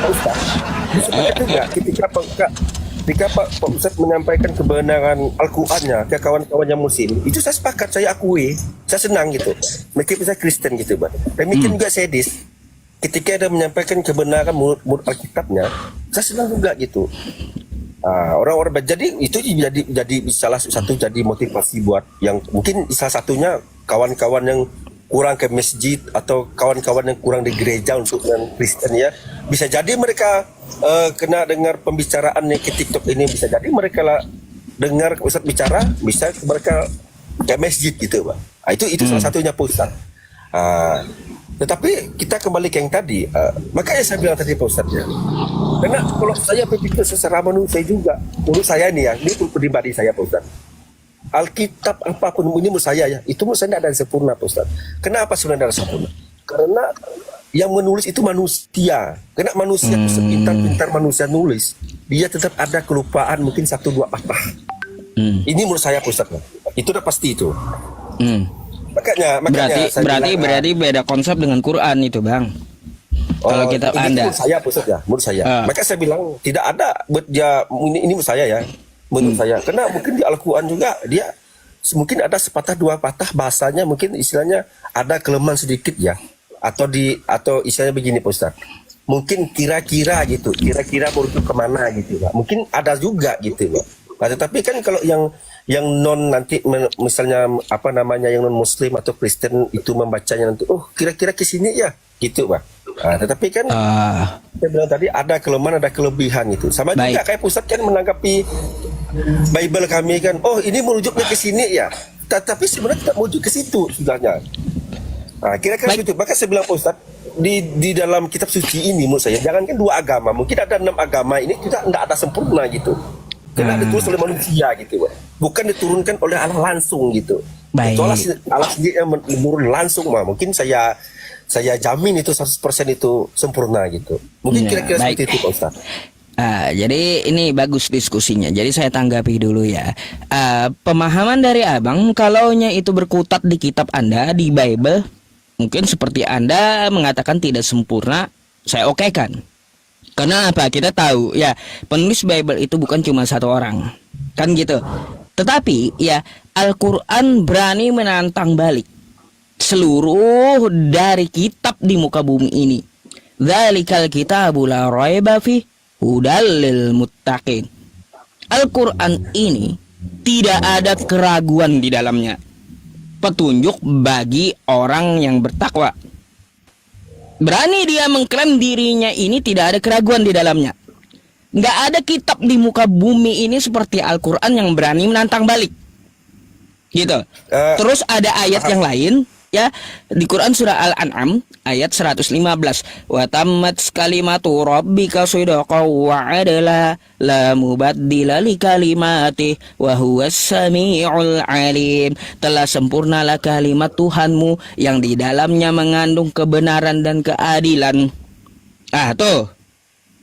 Pak Ustaz, seperti itu enggak ketika Pak Ustaz menyampaikan kebenaran Al-Qur'annya ke kawan-kawannya muslim, itu saya sepakat, saya akui, saya senang gitu. Meskipun saya Kristen gitu, Pak. Demikian juga Sedis, ketika dia menyampaikan kebenaran menurut Alkitabnya, saya senang juga gitu. Orang-orang jadi itu jadi salah satu jadi motivasi buat yang mungkin salah satunya kawan-kawan yang kurang ke masjid atau kawan-kawan yang kurang di gereja untuk yang Kristen ya, bisa jadi mereka kena dengar pembicaraan yang ke TikTok ini, bisa jadi mereka lah dengar Ustaz bicara, bisa mereka ke masjid gitu, Pak. Itu salah satunya Pak Ustaz. Tetapi kita kembali ke yang tadi, makanya saya bilang tadi Pak Ustaz ya. Karena kalau saya berpikir secara manusia juga, menurut saya ini ya, ini pribadi saya Pak Ustaz. Alkitab apapun ini menurut saya ya, itu menurut saya tidak ada yang sempurna Pak Ustaz. Kenapa sebenarnya tidak ada sempurna? Karena yang menulis itu manusia. Karena manusia itu sepintar-pintar manusia nulis, dia tetap ada kelupaan mungkin 1-2 patah. Ini menurut saya Pak Ustaz. Itu udah pasti itu. Makanya berarti beda konsep dengan Quran itu, Bang. Kalau kita Anda menurut saya Ustaz ya, menurut saya. Maka saya bilang tidak ada ini menurut saya ya. Menurut saya, karena mungkin di Al-Qur'an juga dia mungkin ada sepatah 2 patah bahasanya, mungkin istilahnya ada kelemahan sedikit ya. Atau istilahnya begini Pak Ustaz. Mungkin kira-kira gitu, kira-kira merujuk kemana gitu Pak. Mungkin ada juga gitu Pak. Nah, tetapi kan kalau yang non nanti misalnya apa namanya yang non muslim atau Kristen itu membacanya nanti kira-kira ke sini ya gitu Pak. Nah, tetapi kan saya bilang tadi ada kelemahan ada kelebihan itu. Sama juga kayak pusat kan menanggapi Bible kami kan, ini merujuknya ke sini ya. Tapi sebenarnya tidak merujuk ke situ sebenarnya. Nah, kira-kira itu. Maka saya bilang Pak Ustaz, di dalam kitab suci ini menurut saya jangankan 2 agama, mungkin ada 6 agama ini tidak ada sempurna gitu. Karena ditulis oleh manusia gitu, Pak. Bukan diturunkan oleh Allah langsung gitu. Soalnya Allah sendiri yang menurun langsung, mungkin saya jamin itu 100% itu sempurna gitu. Mungkin kira-kira seperti itu Pak Ustaz. Jadi ini bagus diskusinya. Jadi saya tanggapi dulu ya. Pemahaman dari Abang, kalaunya itu berkutat di kitab Anda, di Bible, mungkin seperti Anda mengatakan tidak sempurna, saya okekan. Karena apa? Kita tahu ya, penulis Bible itu bukan cuma 1 orang, kan gitu. Tetapi ya, Al-Quran berani menantang balik seluruh dari kitab di muka bumi ini. Dzalikal kitabu la raiba fi hudal lil muttaqin. Al-Quran ini tidak ada keraguan di dalamnya, petunjuk bagi orang yang bertakwa. Berani dia mengklaim dirinya ini tidak ada keraguan di dalamnya. Nggak ada kitab di muka bumi ini seperti Al-Quran yang berani menantang balik. Gitu. Terus ada ayat yang lain ya, di Quran surah Al-An'am ayat 115. Wa tammat kalimatu rabbika shidqan wa adla la mubaddila li kalimatihi wa huwas samiul alim. Telah sempurnalah kalimat Tuhanmu yang di dalamnya mengandung kebenaran dan keadilan. Tuh.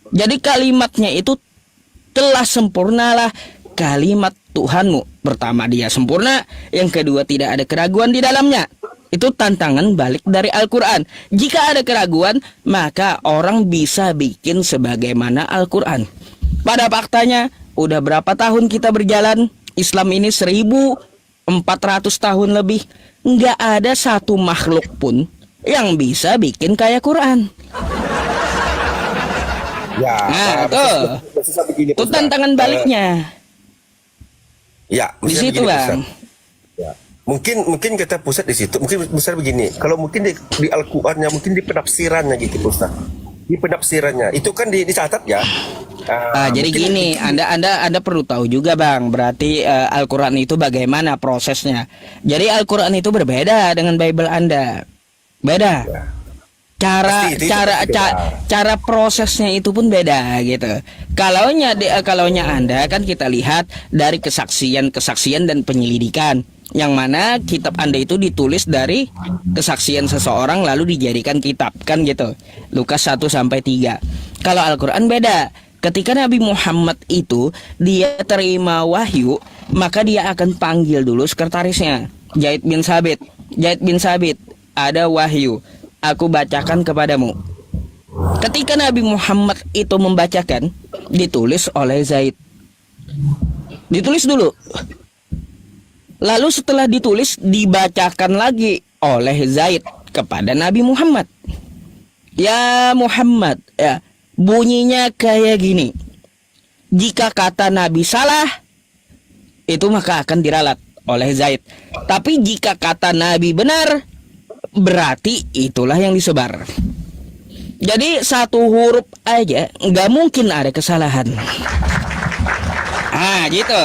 Jadi kalimatnya itu telah sempurnalah kalimat Tuhanmu. Pertama dia sempurna, yang kedua tidak ada keraguan di dalamnya. Itu tantangan balik dari Al-Quran. Jika ada keraguan, maka orang bisa bikin sebagaimana Al-Quran. Pada faktanya, udah berapa tahun kita berjalan, Islam ini 1400 tahun lebih, nggak ada satu makhluk pun yang bisa bikin kayak Quran. Ya, itu tantangan baliknya. Ya, di situ Bang. Ya. Mungkin kita pusat di situ. Mungkin besar begini. Kalau mungkin di Al-Qur'annya, mungkin di penafsirannya gitu Ustaz. Di penafsirannya itu kan dicatat ya. Jadi gini, Anda perlu tahu juga Bang. Berarti Al-Qur'an itu bagaimana prosesnya. Jadi Al-Qur'an itu berbeda dengan Bible Anda. Beda. Ya. Cara prosesnya itu pun beda gitu. Kalaunya Anda kan kita lihat dari kesaksian dan penyelidikan, yang mana kitab Anda itu ditulis dari kesaksian seseorang lalu dijadikan kitab kan gitu. Lukas 1-3. Kalau Al-Qur'an beda. Ketika Nabi Muhammad itu dia terima wahyu, maka dia akan panggil dulu sekretarisnya, Zaid bin Sabit, ada wahyu, aku bacakan kepadamu. Ketika Nabi Muhammad itu membacakan, ditulis oleh Zaid. Ditulis dulu. Lalu setelah ditulis, dibacakan lagi oleh Zaid kepada Nabi Muhammad. Ya Muhammad, ya, bunyinya kayak gini. Jika kata Nabi salah, itu maka akan diralat oleh Zaid. Tapi jika kata Nabi benar, berarti itulah yang disebar. Jadi satu huruf aja nggak mungkin ada kesalahan. Ah gitu.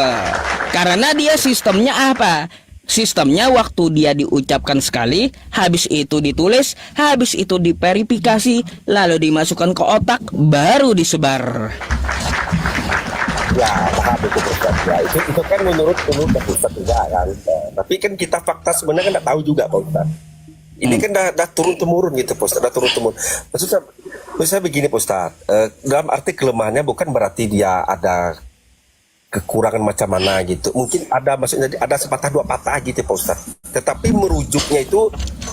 Karena dia sistemnya apa? Sistemnya waktu dia diucapkan sekali, habis itu ditulis, habis itu diverifikasi, lalu dimasukkan ke otak, baru disebar. Ya, paham itu Ustaz. Ya, itu kan menurut Ustaz juga kan. Tapi kan kita fakta sebenarnya kan nggak tahu juga Pak Ustaz. Ini kan dah turun temurun gitu Pak Ustaz, dah turun temurun. Maksudnya begini Pak Ustaz, dalam arti kelemahannya bukan berarti dia ada kekurangan macam mana gitu. Mungkin ada, maksudnya ada sepatah dua patah gitu Pak Ustaz. Tetapi merujuknya itu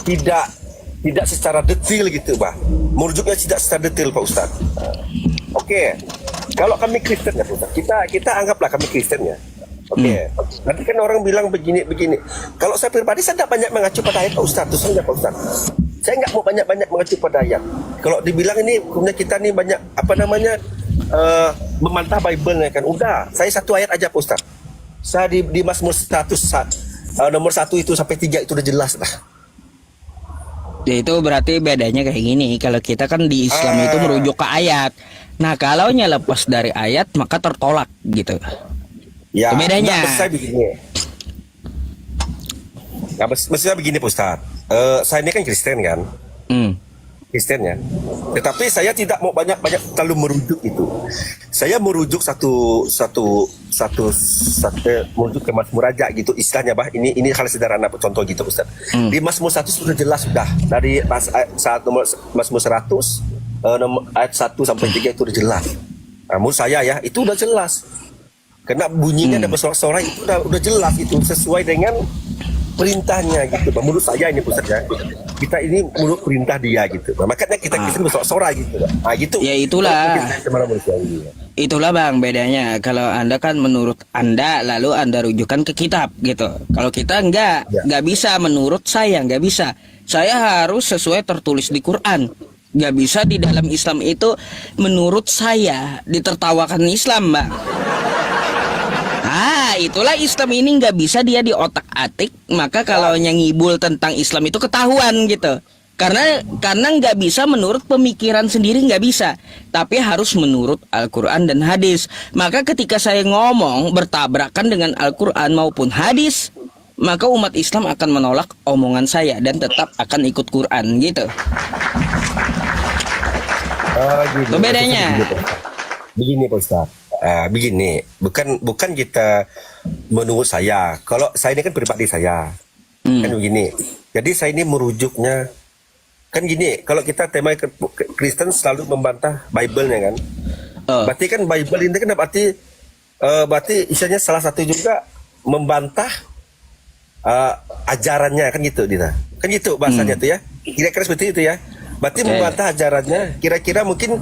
tidak secara detail gitu Pak. Merujuknya tidak secara detail Pak Ustaz. Oke. Kalau kami Kristen ya Pak Ustaz, kita anggaplah kami Kristen ya. Oke. Nanti kan orang bilang begini. Kalau saya pribadi saya tidak banyak mengacu pada ayat Pak Ustaz. Terus saja Pak Ustaz. Saya nggak mau banyak mengacu pada ayat. Kalau dibilang ini punya kita nih banyak memantah Bible kan. Udah, saya satu ayat aja Pak Ustaz. Saya di Mazmur 100 nomor 1 itu sampai 3 itu udah jelas lah. Ya itu berarti bedanya kayak gini. Kalau kita kan di Islam itu merujuk ke ayat. Nah kalaunya lepas dari ayat maka tertolak gitu. Ya, bedanya. Saya begini. Nah, maksudnya begini Pak Ustaz. Saya ini kan Kristen kan. Kristen ya. Tetapi saya tidak mau banyak terlalu merujuk itu. Saya merujuk merujuk ke Mazmur Raja gitu istilahnya bah. Ini hal sederhana contoh gitu Ustaz. Di Mazmur 1 sudah jelas sudah dari saat nomor Mazmur 100 ayat 1 sampai 3 itu udah jelas. Menurut saya ya itu udah jelas. Karena bunyinya ada bersorak-sorai itu udah jelas itu sesuai dengan perintahnya gitu. Menurut saya ini Ustaz ya. Kita ini menurut perintah dia gitu. Makanya kita bersorak-sorai gitu. Gitu. Ya itulah. Itulah Bang bedanya. Kalau Anda kan menurut Anda lalu Anda rujukan ke kitab gitu. Kalau kita nggak bisa menurut saya nggak bisa. Saya harus sesuai tertulis di Quran. Nggak bisa di dalam Islam itu menurut saya ditertawakan Islam Bang. Itulah Islam ini nggak bisa dia di otak-atik. Maka kalau ngibul tentang Islam itu ketahuan gitu. Karena nggak bisa menurut pemikiran sendiri nggak bisa. Tapi harus menurut Al-Quran dan hadis. Maka ketika saya ngomong bertabrakan dengan Al-Quran maupun hadis, maka umat Islam akan menolak omongan saya dan tetap akan ikut Quran gitu. Itu bedanya. Begini Pak Ustaz. Begini, bukan kita menurut saya. Kalau saya ini kan pribadi saya, kan begini. Jadi saya ini merujuknya kan gini. Kalau kita tema Kristen selalu membantah Bible-nya kan. Berarti kan Bible ini kan berarti istilahnya salah satu juga membantah ajarannya kan gitu, Dina. Kan gitu bahasanya tuh ya. Kira-kira seperti itu ya. Berarti membantah ajarannya. Kira-kira mungkin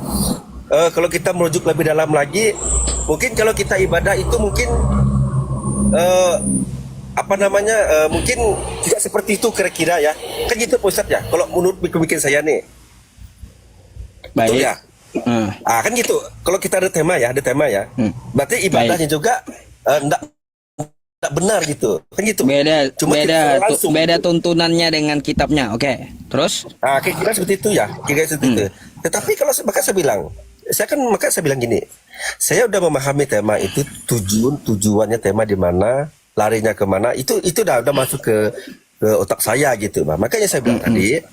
kalau kita merujuk lebih dalam lagi, mungkin kalau kita ibadah itu mungkin mungkin tidak seperti itu kira-kira ya. Kan gitu Pak Ustadz ya. Kalau menurut pemikiran saya nih. Baik. Betul ya. Kan gitu. Kalau kita ada tema ya. Berarti ibadahnya juga enggak benar gitu. Kan gitu. Beda tuntunannya dengan kitabnya. Oke. Terus? Kira-kira seperti itu ya. Kira-kira seperti itu. Tetapi kalau maka saya bilang gini, saya udah memahami tema itu tujuannya tema di mana, larinya kemana, itu udah masuk ke otak saya gitu, Pak. Makanya saya bilang tadi,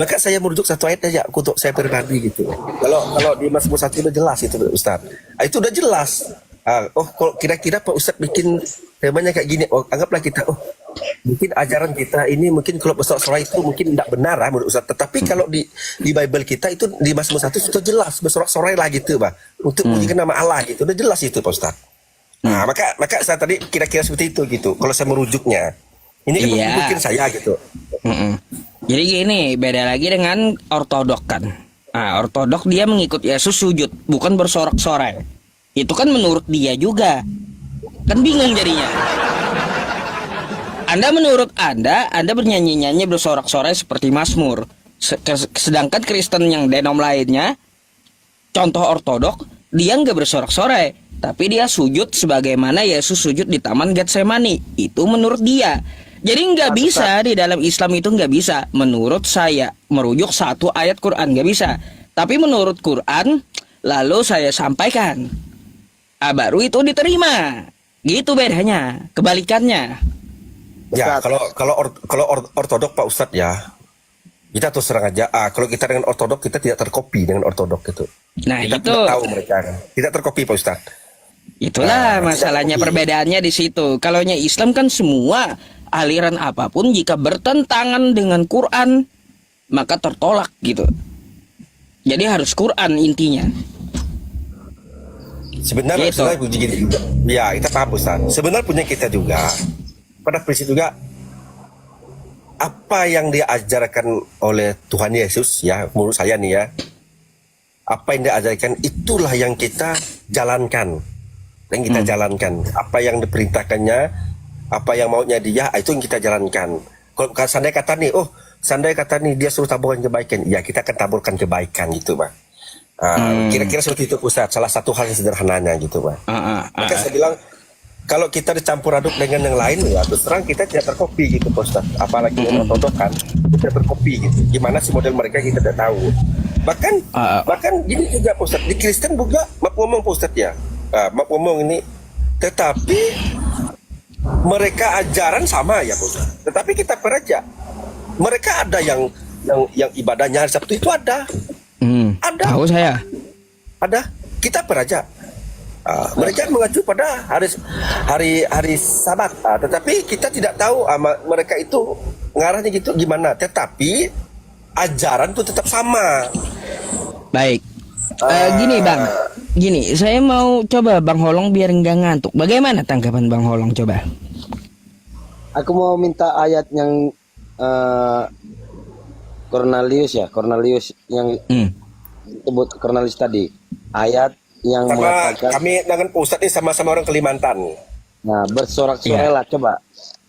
maka saya merujuk satu ayat aja untuk saya pribadi gitu. Kalau di Mazmur 1 udah jelas itu Ustaz. Itu udah jelas. Kalau kira-kira Pak Ustaz bikin temanya kayak gini, anggaplah kita, mungkin ajaran kita ini mungkin kalau bersorak-sorai itu mungkin tidak benar menurut Ustaz. Tetapi kalau di Bible kita itu di Mazmur 1 sudah jelas bersorak-sorai lah gitu, Pak. Untuk menyebutkan nama Allah gitu. Udah jelas itu Pak Ustaz. Maka saya tadi kira-kira seperti itu gitu. Kalau saya merujuknya. Ini kan mungkin saya gitu. Jadi gini, beda lagi dengan ortodok kan. Nah, ortodok dia mengikut Yesus sujud, bukan bersorak-sorai. Itu kan menurut dia juga. Kan bingung jadinya. Menurut Anda bernyanyi-nyanyi bersorak-sorai seperti Mazmur. Sedangkan Kristen yang denom lainnya, contoh ortodok, dia nggak bersorak-sorai, tapi dia sujud sebagaimana Yesus sujud di Taman Getsemani. Itu menurut dia. Jadi nggak bisa di dalam Islam itu nggak bisa. Menurut saya merujuk satu ayat Quran nggak bisa. Tapi menurut Quran lalu saya sampaikan, baru itu diterima. Gitu bedanya, kebalikannya. Ya, kalau ortodok Pak Ustadz ya, kita terus terang aja. Kalau kita dengan ortodok kita tidak terkopi dengan ortodok itu. Nah, kita itu tidak tahu mereka kan. Tidak terkopi Pak Ustadz. Itulah masalahnya, perbedaannya di situ. Kalaunya Islam kan semua aliran apapun jika bertentangan dengan Quran maka tertolak gitu. Jadi harus Quran intinya. Sebenarnya Gitu. begini juga. Ya, kita paham Ustaz. Sebenarnya punya kita juga pada prinsip juga apa yang diajarkan oleh Tuhan Yesus ya, menurut saya nih ya. Apa yang diajarkan itulah yang kita jalankan. Yang kita jalankan. Apa yang diperintahkannya, apa yang maunya dia, itu yang kita jalankan. Kalau seandainya kata nih dia suruh taburkan kebaikan, ya kita akan taburkan kebaikan gitu, Bang. Kira-kira seperti itu Ustaz, salah satu hal yang sederhananya gitu, Bang. Maka saya bilang kalau kita dicampur aduk dengan yang lain ya terus terang kita tidak terkopi gitu Ustaz. Apalagi yang ortodok kan tidak terkopi gitu. Gimana sih model mereka kita tidak tahu. Bahkan gini juga Ustaz, di Kristen juga maaf ngomong Ustaz ya. Maaf ngomong ini, tetapi mereka ajaran sama ya Ustaz. Tetapi kita peraja. Mereka ada yang ibadahnya hari Sabtu itu ada. Ada. Tahu saya. Ada. Kita peraja. Mereka mengacu pada hari Sabat. Tetapi kita tidak tahu mereka itu ngarahnya gitu gimana. Tetapi ajaran itu tetap sama. Baik. Gini Bang. Gini, saya mau coba Bang Holong biar nggak ngantuk. Bagaimana tanggapan Bang Holong coba? Aku mau minta ayat yang Cornelius yang sebut Cornelius tadi, ayat yang Sama mengatakan kami dengan Pak Ustadz ini sama-sama orang Kalimantan. nah bersorak-sorailah coba.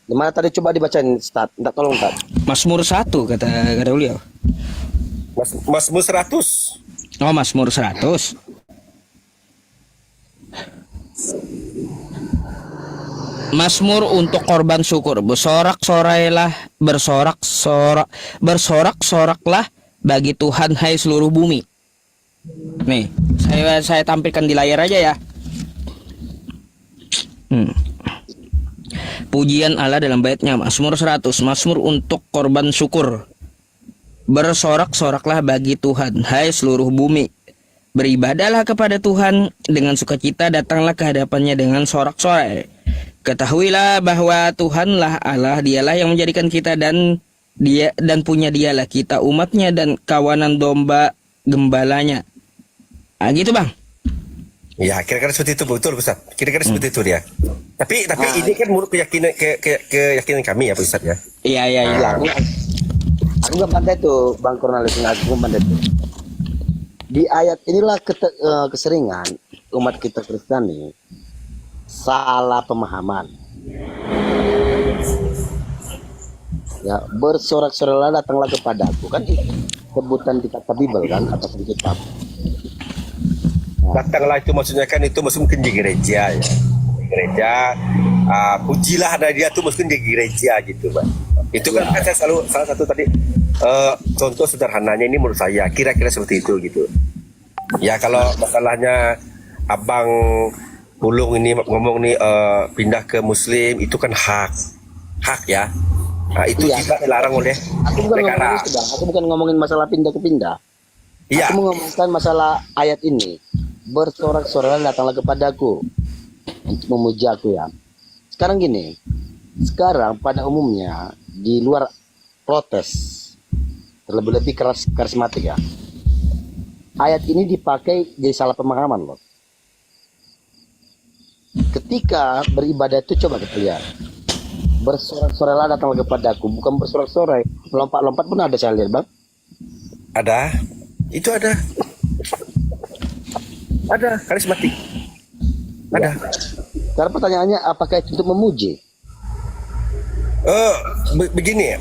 Gimana tadi coba dibacain Ustaz? Minta tolong Ustaz. Mazmur 1 kata beliau. Mazmur 100. Oh, Mazmur 100. Mazmur untuk korban syukur. Bersorak-soraklah bagi Tuhan hai seluruh bumi. Nih, saya tampilkan di layar aja ya. Pujian Allah dalam baitnya Mazmur 100, Mazmur untuk korban syukur. Bersorak-soraklah bagi Tuhan hai seluruh bumi. Beribadahlah kepada Tuhan dengan sukacita, datanglah ke hadapannya dengan sorak-sorai. Ketahuilah bahwa Tuhanlah Allah, dialah yang menjadikan kita dan punya dialah kita umatnya dan kawanan domba gembalanya. Gitu Bang. Ya, kira-kira seperti itu betul Ustaz. Kira-kira seperti itu dia. Tapi ini kan menurut keyakinan kami ya Pak Ustaz ya. Iya. Aku nggak pandai tuh Bang Cornelius, aku nggak pandai tuh. Di ayat inilah keseringan umat kita Kristen nih salah pemahaman. Ya, bersorak-soraklah datanglah kepadaku, kan sebutan di kitab Bible kan atau di kitab. Datanglah itu maksudnya kan itu mungkin di gereja ya. Di gereja pujilah ada dia tuh mungkin di gereja gitu, Pak. Itu kan saya selalu salah satu tadi contoh sederhananya ini menurut saya kira-kira seperti itu gitu. Ya kalau masalahnya Abang Pulung ini ngomong nih pindah ke Muslim itu kan hak ya. Nah, itu tidak dilarang oleh negara. Aku bukan ngomongin masalah pindah ke pindah. Iya. Aku mengomongkan masalah ayat ini. Bersorak-soraklah datanglah kepadaku untuk memuji aku ya. Sekarang gini. Sekarang pada umumnya di luar protes terlebih-lebih karismatik ya. Ayat ini dipakai jadi salah pemahaman loh. Ketika beribadah itu coba kita lihat. Bersorak-soraklah datanglah kepadaku, bukan bersorak-sorai. Lompat-lompat pun ada saya lihat, Bang. Ada. Itu ada karismatik, ada. Karena pertanyaannya apakah itu untuk memuji? Begini ya,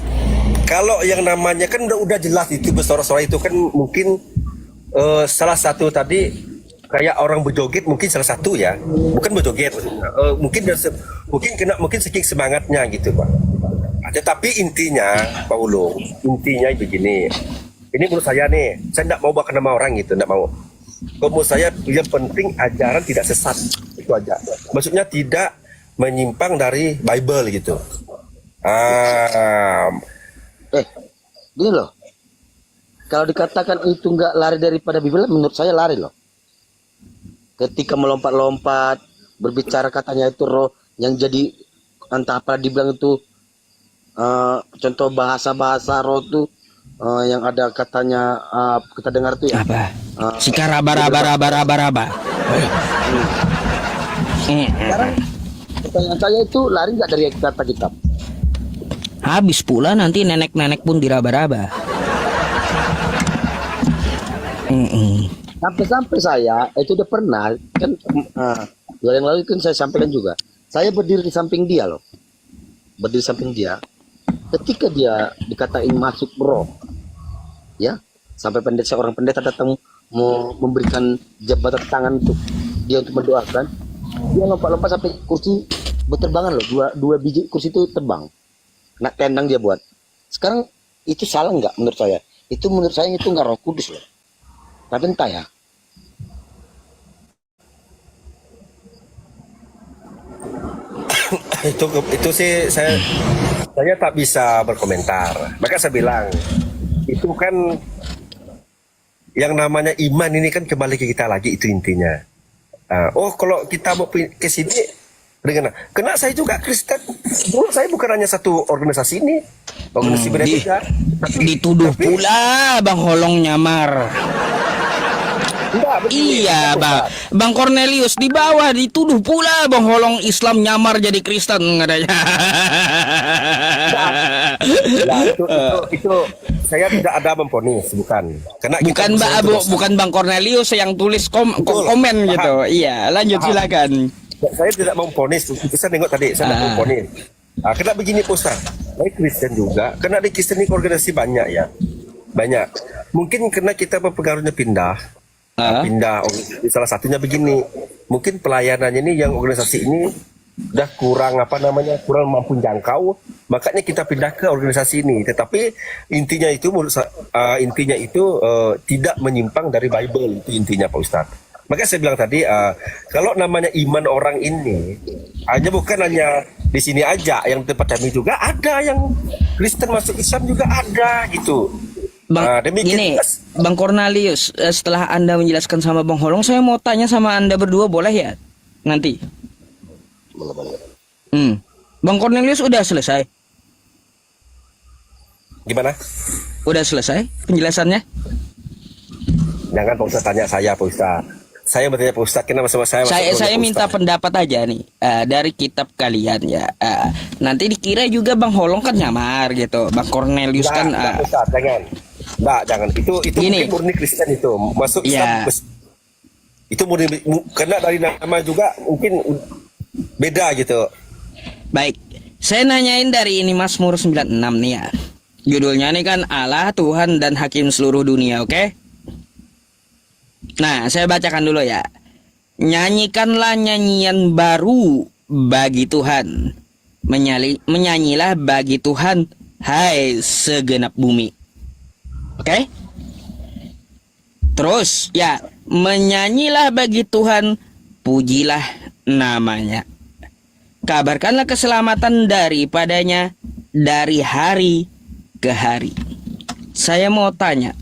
kalau yang namanya kan udah jelas itu bersorak-sorak itu kan mungkin salah satu tadi kayak orang berjoget mungkin salah satu ya, bukan berjoget maksudnya. Mungkin saking semangatnya gitu Pak. Tetapi intinya Pak Ulung, intinya begini. Ini menurut saya nih, saya tidak mau bakal nama orang gitu, tidak mau. Kalau menurut saya yang penting ajaran tidak sesat, itu aja. Maksudnya tidak menyimpang dari Bible gitu. Gini loh. Kalau dikatakan itu nggak lari daripada Bible, menurut saya lari loh. Ketika melompat-lompat, berbicara katanya itu roh yang jadi entah apa dibilang itu contoh bahasa-bahasa roh tuh yang ada katanya kita dengar tuh ya. Apa? Sikaraba-raba-raba-raba-raba. Sekarang pertanyaan saya itu lari nggak dari kata kitab? Habis pula nanti nenek-nenek pun diraba-raba. Sampai-sampai saya itu udah pernah kan 2 yang lalu kan saya sampaikan juga. Saya berdiri di samping dia loh. Berdiri di samping dia. Ketika dia dikatain masuk roh. Ya, sampai seorang pendeta datang mau memberikan jabatan tangan untuk dia untuk mendoakan. Dia lompat-lompat sampai kursi berterbangan loh. Dua biji kursi itu terbang. Kena tendang dia buat. Sekarang itu salah nggak menurut saya? Itu menurut saya itu nggak Roh Kudus loh. Tapi entah ya. itu sih saya tak bisa berkomentar. Maka saya bilang itu kan yang namanya iman ini kan kembali ke kita lagi, itu intinya. Kalau kita mau ke sini dengan kena saya juga Kristen. Dulu saya bukan hanya satu organisasi ini, organisasi beda juga. Dituduh pula Bang Holong nyamar. Iya Bang Cornelius di bawah dituduh pula Bang Holong Islam nyamar jadi Kristen katanya. Itu saya tidak ada memponis, bukan. Karena bukan Bang Cornelius yang tulis komen gitu. Iya, lanjut silakan. Saya tidak memponis, saya nengok tadi, saya tidak memponis. Kena begini Pak Ustaz, saya Kristen juga, kena di Kristen ini organisasi banyak ya. Banyak. Mungkin karena kita pengaruhnya pindah organisasi, salah satunya begini. Mungkin pelayanannya ini yang organisasi ini udah kurang mampu jangkau, makanya kita pindah ke organisasi ini. Tetapi intinya itu tidak menyimpang dari Bible, itu intinya Pak Ustadz. Makanya saya bilang tadi kalau namanya iman orang ini bukan hanya di sini aja, yang tempat kami juga ada, yang Kristen masuk Islam juga ada gitu. Bang Cornelius, setelah Anda menjelaskan sama Bang Holong, saya mau tanya sama Anda berdua, boleh ya? Nanti. Boleh. Bang Cornelius udah selesai? Gimana? Udah selesai penjelasannya? Jangan Pak Ustaz tanya saya Pak Ustaz. Saya bertanya Pak Ustaz, kenapa sama saya? Saya minta pendapat aja nih dari kitab kalian ya. Nanti dikira juga Bang Holong kan nyamar gitu. Bang Cornelius kan. Ustaz, jangan. Itu gini, mungkin murni Kristen itu masuk Islam. Ya. Itu murni karena dari nama juga mungkin beda gitu. Baik, saya nanyain dari ini Mazmur 96 nih ya. Judulnya nih kan Allah Tuhan dan Hakim seluruh dunia, oke? Nah, saya bacakan dulu ya. Nyanyikanlah nyanyian baru bagi Tuhan. Menyanyilah bagi Tuhan, hai segenap bumi. Oke? Terus ya, menyanyilah bagi Tuhan, pujilah namanya. Kabarkanlah keselamatan daripadanya dari hari ke hari. Saya mau tanya,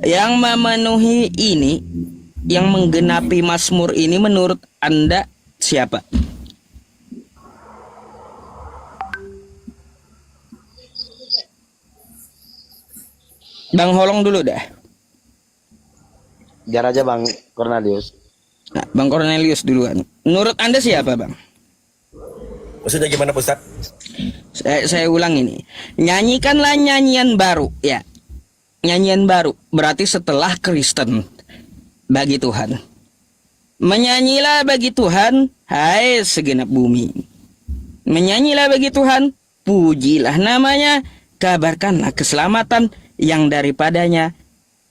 yang memenuhi ini, yang menggenapi Mazmur ini menurut Anda siapa? Bang Holong dulu dah. Biar aja Bang Cornelius. Nah, Bang Cornelius duluan. Menurut Anda siapa, Bang? Maksudnya gimana, Pak Ustaz? Saya ulang ini. Nyanyikanlah nyanyian baru, ya. nyanyian baru, berarti setelah Kristen bagi Tuhan. Menyanyilah bagi Tuhan, hai segenap bumi. Menyanyilah bagi Tuhan, pujilah namanya, kabarkanlah keselamatan yang daripadanya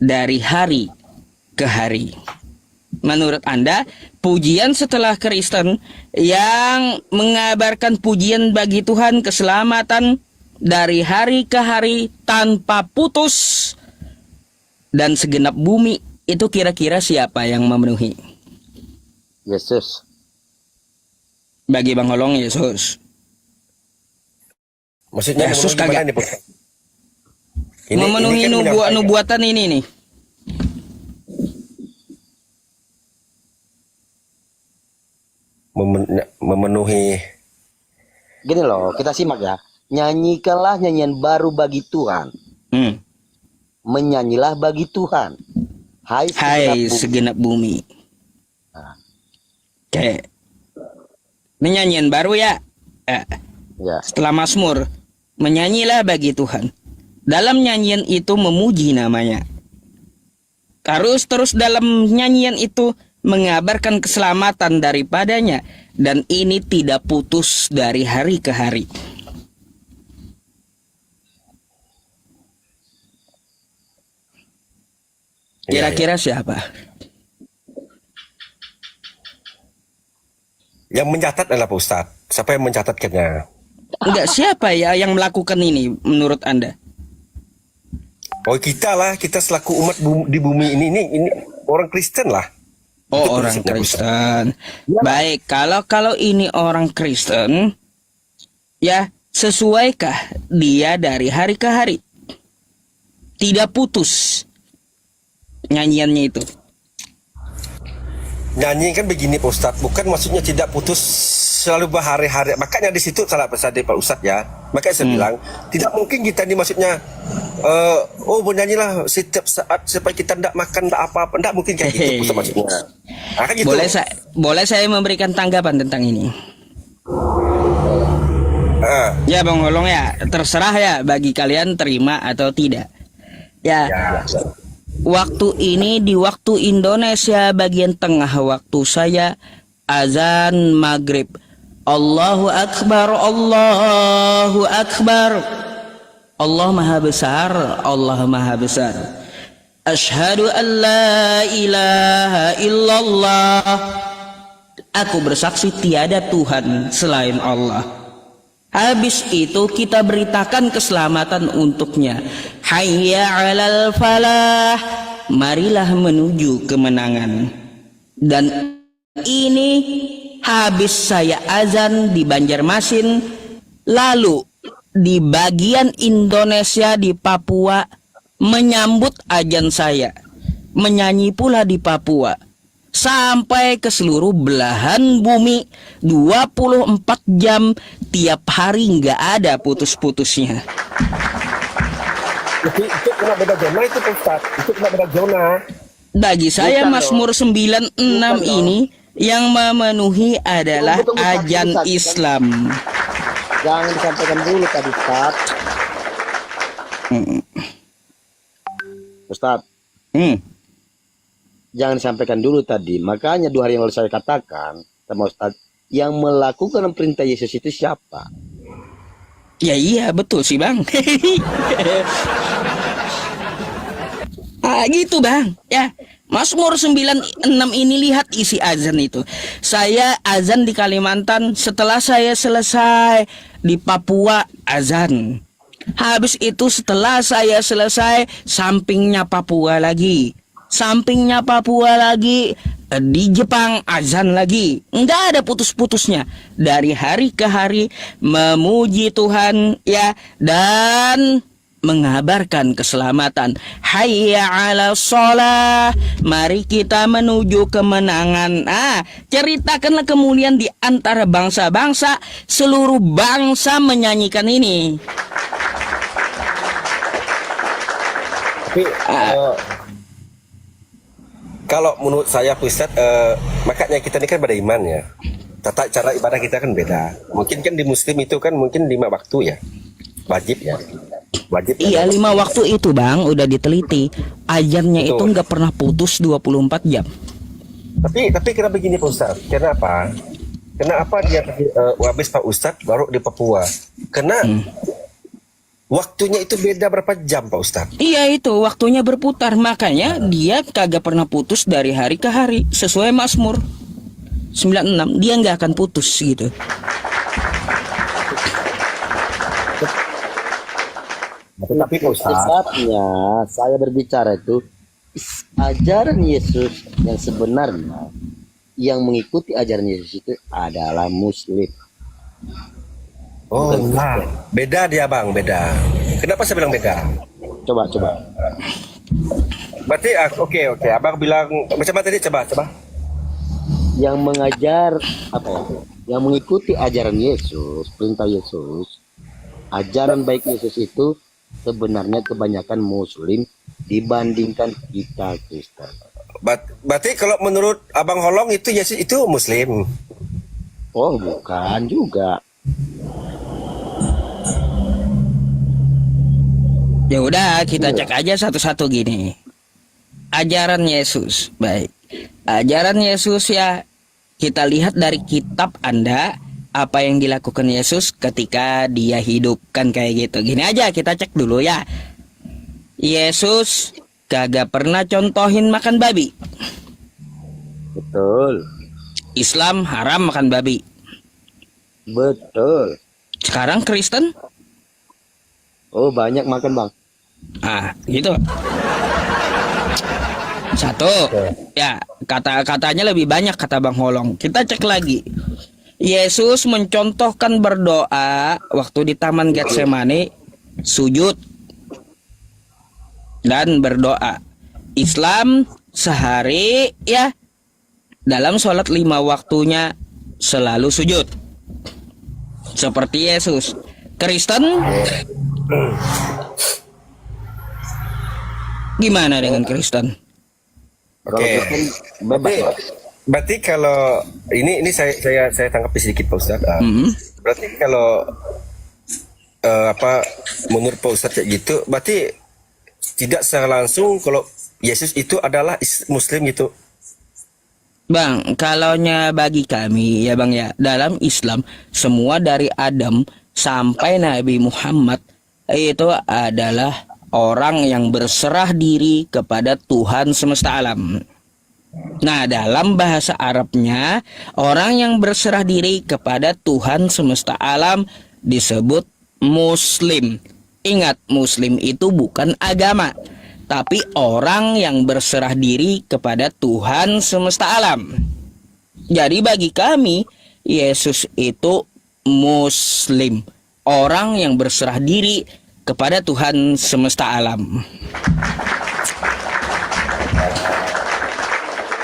dari hari ke hari. Menurut Anda, pujian setelah Kristen yang mengabarkan pujian bagi Tuhan, keselamatan dari hari ke hari tanpa putus dan segenap bumi, itu kira-kira siapa yang memenuhi? Yesus. Bagi Bang Holong, Yesus. Maksudnya Yesus memenuhi kagak gimana nih, Pak? memenuhi kan menyampaikan. nubuatan ini nih. Memenuhi. Gini loh, kita simak ya. Nyanyikanlah nyanyian baru bagi Tuhan. Menyanyilah bagi Tuhan. Hai Hai segenap bumi. segenap bumi. Nah, Oke. Ini nyanyian baru ya. ya. Setelah Mazmur, menyanyilah bagi Tuhan. Dalam nyanyian itu memuji namanya. Terus dalam nyanyian itu mengabarkan keselamatan daripadanya. Dan ini tidak putus dari hari ke hari. Kira-kira siapa? Yang mencatat adalah Pak Ustadz. Siapa yang mencatatkannya? Enggak, siapa ya yang melakukan ini menurut Anda? Oh, kita lah, kita selaku umat di bumi ini orang Kristen lah. Oh, Itu orang prinsipnya, Pak Ustadz. Kristen. Baik, kalau ini orang Kristen, ya sesuaikah dia dari hari ke hari? Tidak putus nyanyiannya itu. Nyanyi kan begini Pak Ustadz, bukan maksudnya tidak putus selalu berhari-hari. Makanya di situ salah pesan Pak Ustadz ya. Makanya saya bilang tidak mungkin kita ini maksudnya bernyanyilah setiap saat supaya kita tidak makan tidak apa-apa. Tidak mungkin kayak gitu Ustadz maksudnya. Nah, kan gitu. Boleh saya memberikan tanggapan tentang ini? Ya Bang Holong ya, terserah ya bagi kalian terima atau tidak. Ya. Waktu ini di waktu Indonesia bagian tengah waktu saya azan maghrib. Allahu Akbar, Allahu Akbar. Allah Maha Besar, Allah Maha Besar. Asyhadu an la ilaha illallah. Aku bersaksi tiada Tuhan selain Allah. Habis itu kita beritakan keselamatan untuknya. Hayya 'alal falah. Marilah menuju kemenangan. Dan ini habis saya azan di Banjarmasin, lalu di bagian Indonesia di Papua menyambut azan saya. Menyanyi pula di Papua. Sampai ke seluruh belahan bumi 24 jam tiap hari, nggak ada putus-putusnya. Itu kena beda zona itu Pak Ustadz. Itu kena beda zona. Bagi saya Bukan Mazmur 96 ini yang memenuhi adalah Tunggu, Pak. ajan Bukan. Islam. Jangan disampaikan dulu tadi, Ustaz. Ustaz, jangan disampaikan dulu tadi. Makanya 2 hari yang lalu saya katakan sama Ustaz, yang melakukan perintah Yesus itu siapa? Ya iya betul sih Bang. Gitu Bang. Ya, Mazmur 96 ini lihat isi azan itu. Saya azan di Kalimantan, setelah saya selesai di Papua azan. Habis itu setelah saya selesai sampingnya Papua lagi. Sampingnya Papua lagi, di Jepang azan lagi. Enggak ada putus-putusnya. Dari hari ke hari memuji Tuhan ya, dan mengabarkan keselamatan. Hayya 'ala shalah. Mari kita menuju kemenangan. Ceritakanlah kemuliaan di antara bangsa-bangsa. Seluruh bangsa menyanyikan ini. Tapi kalau menurut saya Ustaz, makanya kita ini kan pada iman ya. Tata cara ibadah kita kan beda. Mungkin kan di Muslim itu kan mungkin 5 waktu ya, wajib ya. Wajib. Iya, 5 waktu itu Bang udah diteliti. Ajarnya itu Betul. nggak pernah putus 24 jam. Tapi kenapa begini Pak Ustaz? Kenapa? Kenapa dia habis Pak Ustaz baru di Papua? Karena waktunya itu beda berapa jam Pak Ustaz? Iya itu waktunya berputar, makanya dia kagak pernah putus dari hari ke hari sesuai Mazmur 96, dia nggak akan putus gitu. Tapi Pak Ustaz, Sebabnya saya berbicara itu ajaran Yesus yang sebenarnya, yang mengikuti ajaran Yesus itu adalah Muslim. oh nah, beda dia Bang, beda. Kenapa saya bilang beda? Coba. Berarti oke, Abang bilang macam mana tadi? Coba. Yang mengajar apa ya? Yang mengikuti ajaran Yesus, perintah Yesus, ajaran baik Yesus itu sebenarnya kebanyakan Muslim dibandingkan kita Kristen. Berarti kalau menurut Abang Holong itu Yesus itu Muslim. Oh, bukan juga. Ya udah kita cek aja satu-satu gini. Ajaran Yesus, baik. Ajaran Yesus ya kita lihat dari kitab Anda apa yang dilakukan Yesus ketika dia hidup kan kayak gitu. Gini aja kita cek dulu ya. Yesus kagak pernah contohin makan babi. Betul. Islam haram makan babi. Betul. Sekarang Kristen, Oh, banyak makan, Bang. gitu. Satu, ya katanya lebih banyak kata Bang Holong. Kita cek lagi. Yesus mencontohkan berdoa waktu di Taman Getsemani, sujud dan berdoa. Islam sehari ya dalam sholat 5 waktunya selalu sujud seperti Yesus. Kristen gimana dengan Kristen? Kalau Oke. Kristen bebas, Bang. Berarti kalau ini saya tanggapi sedikit Pak Ustaz. Berarti kalau menurut Pak Ustaz kayak gitu, berarti tidak secara langsung kalau Yesus itu adalah Muslim gitu. Bang, kalaunya bagi kami ya Bang ya, dalam Islam semua dari Adam sampai Nabi Muhammad itu adalah orang yang berserah diri kepada Tuhan semesta alam. Nah, dalam bahasa Arabnya, orang yang berserah diri kepada Tuhan semesta alam disebut Muslim. Ingat, Muslim itu bukan agama, tapi orang yang berserah diri kepada Tuhan semesta alam. Jadi bagi kami, Yesus itu Muslim, orang yang berserah diri kepada Tuhan semesta alam.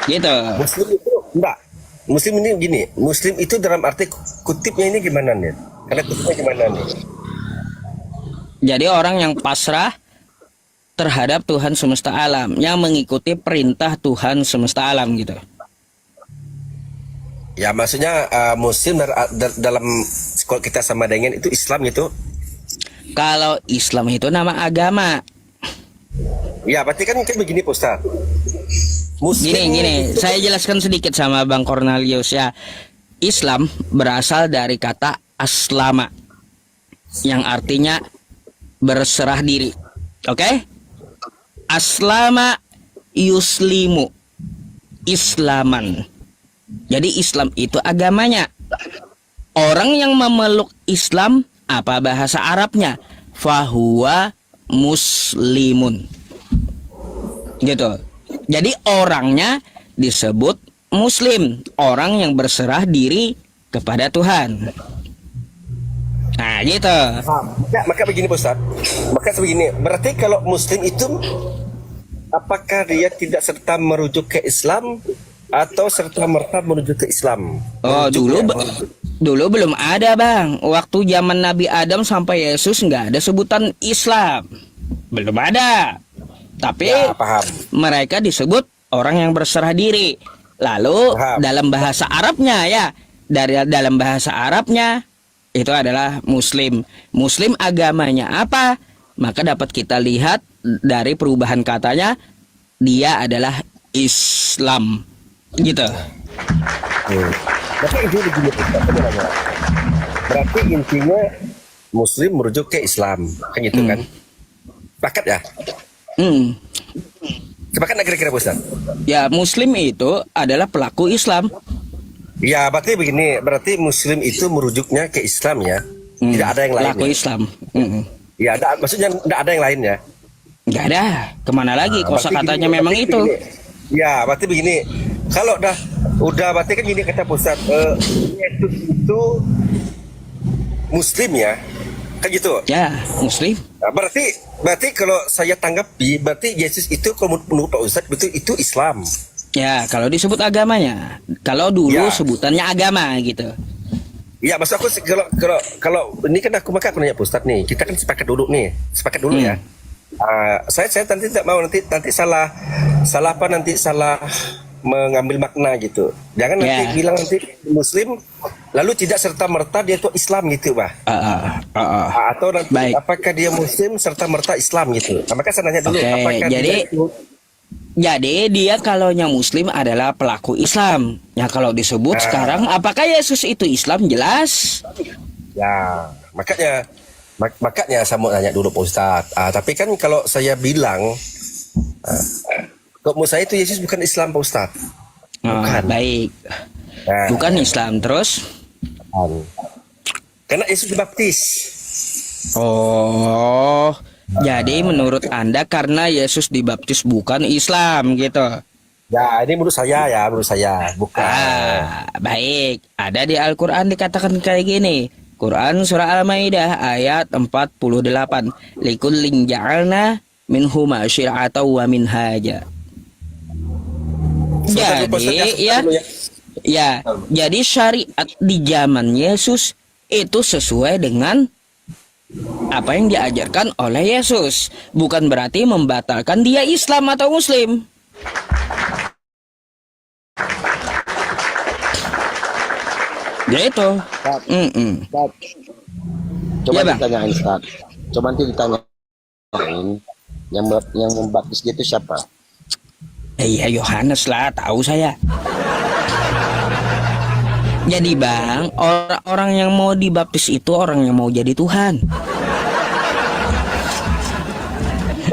Gitu. Muslim itu enggak. Muslim ini gini, Muslim itu dalam arti kutipnya ini gimana nih? Karena kutipnya gimana nih? Jadi orang yang pasrah terhadap Tuhan semesta alam, yang mengikuti perintah Tuhan semesta alam gitu. Ya maksudnya Muslim dalam kalau kita sama dengan itu Islam gitu. Kalau Islam itu nama agama. Ya berarti kan begini Pak Ustaz. Gini, saya jelaskan sedikit sama Bang Cornelius ya. Islam berasal dari kata aslama, yang artinya berserah diri. Oke? Aslama yuslimu, Islaman. Jadi Islam itu agamanya. Orang yang memeluk Islam, apa bahasa Arabnya? Fahuwa muslimun. Gitu. Jadi orangnya disebut Muslim, orang yang berserah diri kepada Tuhan. Nah, gitu. Ya, maka begini Pak Ustaz. Maka begini, berarti kalau Muslim itu apakah dia tidak serta merujuk ke Islam atau serta merta menuju ke Islam? Oh, dulu belum ada Bang. Waktu zaman Nabi Adam sampai Yesus nggak ada sebutan Islam. Belum ada. Tapi Ya, paham. mereka disebut orang yang berserah diri. Lalu Paham. dalam bahasa Arabnya ya, dalam bahasa Arabnya itu adalah Muslim. Muslim agamanya apa? maka dapat kita lihat dari perubahan katanya, dia adalah Islam, gitu. Tapi itu begini, Ustaz, sebenarnya. Berarti intinya Muslim merujuk ke Islam, kan gitu kan? Sepakat ya? Sepakat nggak kira-kira Ustaz? Ya, Muslim itu adalah pelaku Islam. Ya, berarti begini, berarti Muslim itu merujuknya ke Islam ya, tidak ada yang lain. Pelaku Ya? Islam. Ya, maksudnya tidak ada yang lain ya. Nggak ada. Kemana lagi? Kosa Berarti katanya gini, memang berarti itu. begini. Ya, berarti begini. Kalau udah berarti kan gini kata Ustaz, Yesus itu Muslim ya, kan gitu. Ya, Muslim. Nah, berarti kalau saya tanggapi, berarti Yesus itu kalau menurut Pak Ustaz betul itu Islam. Ya, kalau disebut agamanya. Kalau dulu Ya. sebutannya agama gitu. Ya, maksud aku kalau ini kan aku nanya Pak Ustaz nih, kita kan sepakat dulu ya. Saya nanti tidak mau nanti salah mengambil makna gitu. Jangan nanti Ya. bilang nanti Muslim lalu tidak serta merta dia itu Islam gitu, Bah. Atau nanti Baik. apakah dia Muslim serta merta Islam gitu. Nah, maka saya nanya dulu, Oke, apakah jadi- dia itu Jadi dia kalaunya Muslim adalah pelaku Islam. Ya kalau disebut sekarang, apakah Yesus itu Islam? Jelas. ya makanya saya mau nanya dulu Pak Ustadz. Tapi kan kalau saya bilang kok menurut saya itu Yesus bukan Islam Pak Ustadz. Bukan. Baik. Nah, Bukan Islam terus. karena Yesus dibaptis. Oh, jadi menurut Anda karena Yesus dibaptis bukan Islam gitu. Ya, ini menurut saya bukan. Baik. Ada di Al-Quran dikatakan kayak gini. Quran surah Al-Maidah ayat 48. Likullin ja'alna minhuma syir'atan wa minhaja. Jadi syariat di zaman Yesus itu sesuai dengan apa yang diajarkan oleh Yesus. Bukan berarti membatalkan dia Islam atau Muslim. Ya itu. Ustaz, Ustaz. Coba Ya, Bang. ditanyain Ustaz. Coba nanti ditanyain yang membaptis dia itu siapa? Iya Yohanes lah, tahu saya. Jadi Bang, orang-orang yang mau dibaptis itu orang yang mau jadi Tuhan.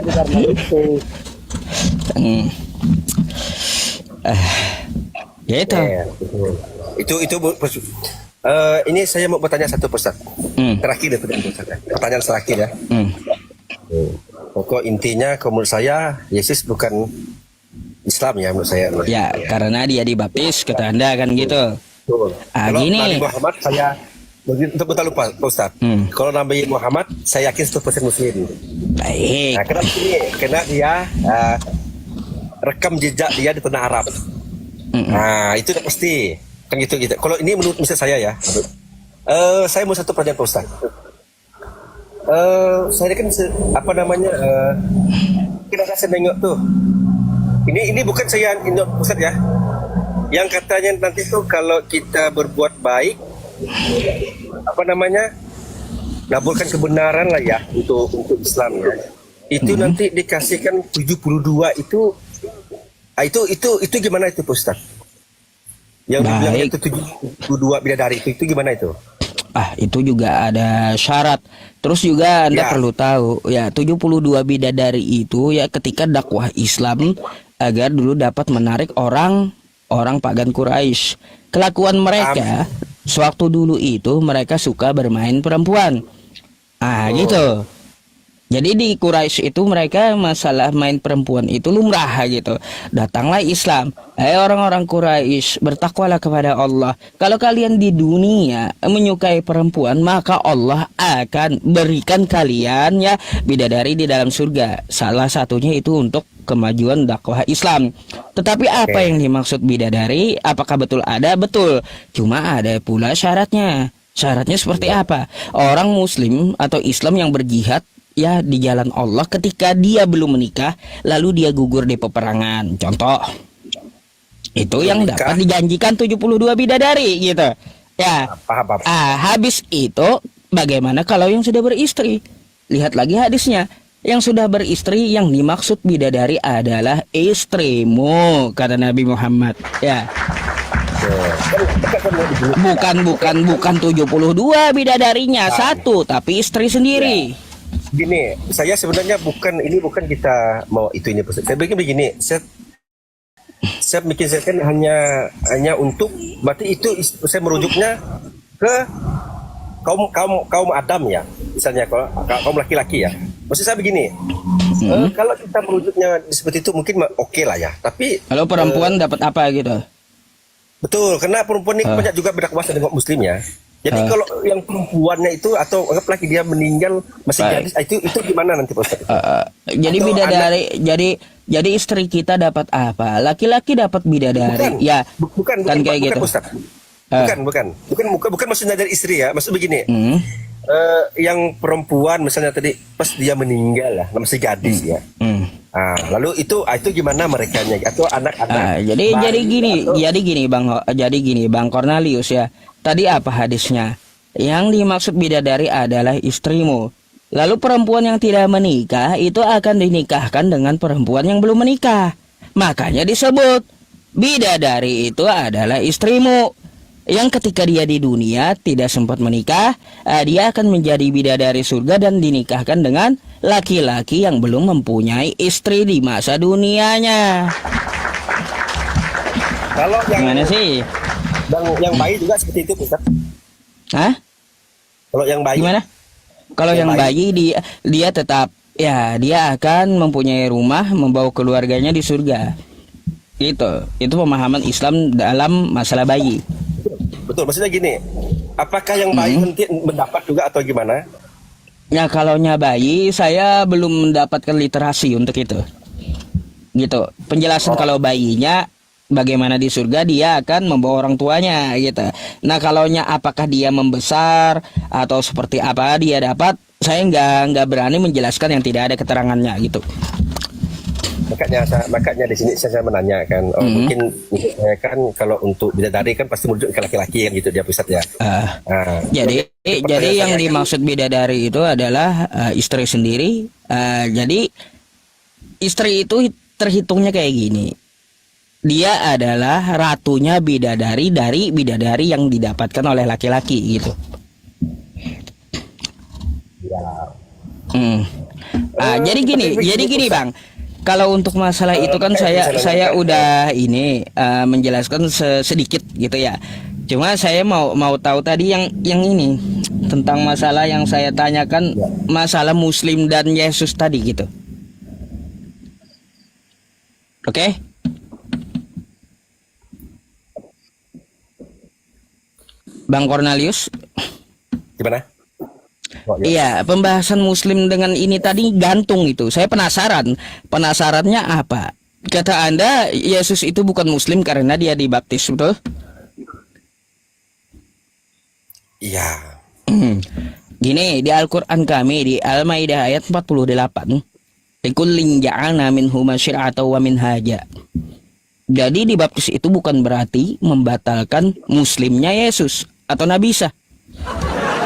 Karena itu. Ya itu. Ya, betul. Itu ini saya mau bertanya satu Ustaz. Terakhir itu pertanyaan terakhir ya. Pokok intinya kalau menurut saya Yesus bukan Islam ya menurut saya. Ya, karena dia dibaptis kata Anda kan gitu. Betul. Kalau Gini. Nabi Muhammad saya untuk kita lupa Pak Ustaz. Kalau Nabi Muhammad saya yakin 100% Muslim. Baik. Nah, kenapa ini? Karena dia rekam jejak dia di tanah Arab. Nah, itu udah pasti. Kan gitu. Kalau ini menurut misal saya ya. Saya mau satu pertanyaan Pak Ustaz. Saya kan kita kasih nengok tuh. Ini bukan saya nengok Ustaz ya. Yang katanya nanti tuh kalau kita berbuat baik laburkan kebenaran lah ya untuk Islam ya. Itu nanti dikasihkan 72 itu gimana itu Pak Ustaz? Yang dibilang Baik. itu 72 bidadari itu gimana itu? Itu juga ada syarat. Terus juga Anda Ya. perlu tahu ya 72 bidadari itu ya ketika dakwah Islam agar dulu dapat menarik orang pagan Quraisy. Kelakuan mereka sewaktu dulu itu mereka suka bermain perempuan. Gitu. Jadi di Quraisy itu mereka masalah main perempuan itu lumrah gitu. Datanglah Islam. Orang-orang Quraisy, bertakwalah kepada Allah. Kalau kalian di dunia menyukai perempuan, maka Allah akan berikan kalian ya bidadari di dalam surga. Salah satunya itu untuk kemajuan dakwah Islam. Tetapi apa yang dimaksud bidadari? Apakah betul ada? Betul. Cuma ada pula syaratnya. Syaratnya seperti apa? Orang Muslim atau Islam yang berjihad ya di jalan Allah ketika dia belum menikah lalu dia gugur di peperangan. Contoh. Itu yang dapat dijanjikan 72 bidadari gitu. Ya. Paham. Habis itu bagaimana kalau yang sudah beristri? Lihat lagi hadisnya. Yang sudah beristri yang dimaksud bidadari adalah istrimu, kata Nabi Muhammad. Ya. Bukan 72 bidadarinya, satu tapi istri sendiri. Gini, saya sebenarnya bukan kita mau itu ini. Saya bikin begini, saya bikin saya kan hanya untuk berarti itu saya merujuknya ke kaum Adam ya, misalnya kaum laki-laki ya. Maksud saya begini, kalau kita merujuknya seperti itu mungkin oke lah ya. Tapi kalau perempuan dapat apa gitu? Betul, karena perempuan ini banyak juga berdakwah dengan muslim ya. Jadi kalau yang perempuannya itu atau anggaplah dia meninggal masih gadis, itu gimana nanti Pak Ustaz? Jadi Atau bidadari, jadi istri kita dapat apa? Laki-laki dapat bidadari. Bukan, Ya, bukan kan kayak gitu. Ustaz. Bukan maksudnya dari istri ya. Maksud begini, yang perempuan misalnya tadi pas dia meninggal lah, masih gadis ya. Lalu itu gimana merekanya atau anak-anak? Jadi gini Bang Cornelius ya. Tadi apa hadisnya? Yang dimaksud bidadari adalah istrimu. Lalu perempuan yang tidak menikah itu akan dinikahkan dengan perempuan yang belum menikah. Makanya disebut bidadari itu adalah istrimu. Yang ketika dia di dunia tidak sempat menikah, dia akan menjadi bidadari surga dan dinikahkan dengan laki-laki yang belum mempunyai istri di masa dunianya. Kalau yang Gimana sih? yang bayi juga seperti itu Ustaz. Hah? Kalau yang bayi Gimana? Kalau yang bayi dia tetap ya dia akan mempunyai rumah, membawa keluarganya di surga. Itu pemahaman Islam dalam masalah bayi. Betul, maksudnya gini, apakah yang bayi nanti mendapat juga atau gimana? Ya kalaunya bayi saya belum mendapatkan literasi untuk itu. Gitu. Penjelasan kalau bayinya bagaimana di surga dia akan membawa orang tuanya gitu. Nah kalaunya apakah dia membesar atau seperti apa dia dapat, saya nggak berani menjelaskan yang tidak ada keterangannya gitu. Makanya di sini saya menanyakan, mungkin kan kalau untuk bidadari kan pasti merujuk ke laki-laki yang gitu dia pusat ya. Jadi yang dimaksud bidadari itu adalah istri sendiri. Jadi istri itu terhitungnya kayak gini. Dia adalah ratunya bidadari dari bidadari yang didapatkan oleh laki-laki gitu. Jadi gini Bang. Kalau untuk masalah itu kan saya udah menjelaskan sedikit gitu ya. Cuma saya mau tahu tadi yang ini tentang masalah yang saya tanyakan, masalah Muslim dan Yesus tadi gitu. Oke? Bang Cornelius? Gimana? Iya, pembahasan Muslim dengan ini tadi gantung itu. Saya penasarannya apa? Kata Anda Yesus itu bukan Muslim karena dia dibaptis, betul? Iya. Gini, di Al-Quran kami di Al-Maidah ayat 48, likullin ja'alna minhum syir'atan wa minhaja. Jadi dibaptis itu bukan berarti membatalkan Muslimnya Yesus atau Nabi Isa.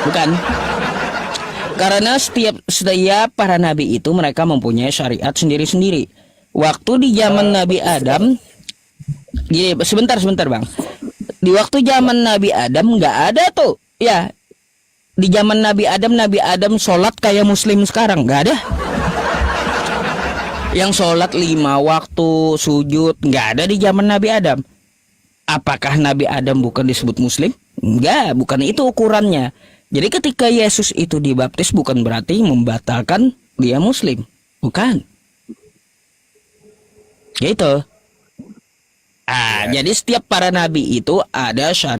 Bukan. Karena setiap para nabi itu mereka mempunyai syariat sendiri-sendiri. Waktu di zaman Nabi Adam, gini, sebentar Bang. Di waktu zaman Nabi Adam nggak ada tuh, ya. Di zaman Nabi Adam sholat kayak Muslim sekarang nggak ada. Yang sholat 5 waktu sujud nggak ada di zaman Nabi Adam. Apakah Nabi Adam bukan disebut Muslim? Enggak, bukan itu ukurannya. Jadi ketika Yesus itu dibaptis bukan berarti membatalkan dia Muslim. Bukan. Gitu. Jadi setiap para nabi itu ada syariat